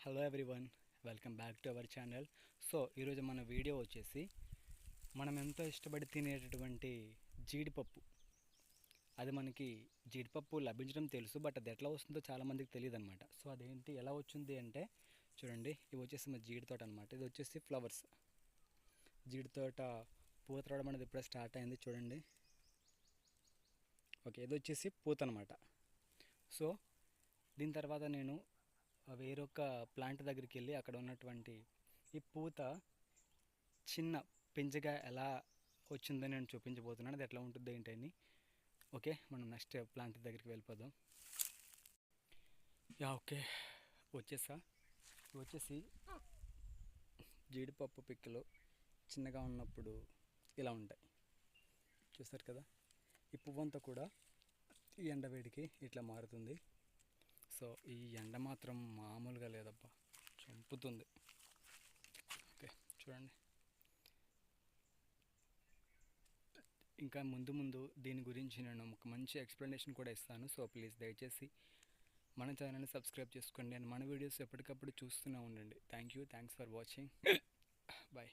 Hello everyone, welcome back to our channel. So ఈరోజు మన video వచ్చేసి మనం ఎంతో ఇష్టపడి తినేటటువంటి జీడిపప్పు. అది మనకి జీడిపప్పు లభించడం తెలుసు, బట్ అది ఎట్లా వస్తుందో చాలామందికి తెలియదు అనమాట. సో అదేంటి ఎలా వచ్చింది అంటే చూడండి, ఇవి వచ్చేసి మన జీడి తోట అనమాట. ఇది వచ్చేసి ఫ్లవర్స్. జీడి తోట పూత రావడం అనేది ఇప్పుడే స్టార్ట్ అయింది చూడండి. ఓకే, ఇది వచ్చేసి పూత అనమాట. సో దీని తర్వాత నేను వేరొక ప్లాంట్ దగ్గరికి వెళ్ళి అక్కడ ఉన్నటువంటి ఈ పూత చిన్న పింజగా ఎలా వచ్చిందని నేను చూపించబోతున్నాను. అది ఎట్లా ఉంటుంది ఏంటని. ఓకే, మనం నెక్స్ట్ ప్లాంట్ దగ్గరికి వెళ్ళిపోదాం. ఓకే, వచ్చేసి జీడిపప్పు పిక్కలు చిన్నగా ఉన్నప్పుడు ఇలా ఉంటాయి, చూస్తారు కదా. ఈ పువ్వు అంతా కూడా ఈ ఎండవేడికి ఇట్లా మారుతుంది. సో ఈ ఎండ మాత్రం మామూలుగా లేదబ్బా, చంపుతుంది. ఓకే చూడండి, ఇంకా ముందు దీని గురించి నేను ఒక మంచి ఎక్స్ప్లెనేషన్ కూడా ఇస్తాను. సో ప్లీజ్ దయచేసి మన ఛానల్ని సబ్స్క్రైబ్ చేసుకోండి అండ్ మన వీడియోస్ ఎప్పటికప్పుడు చూస్తూనే ఉండండి. Thanks for watching. బాయ్.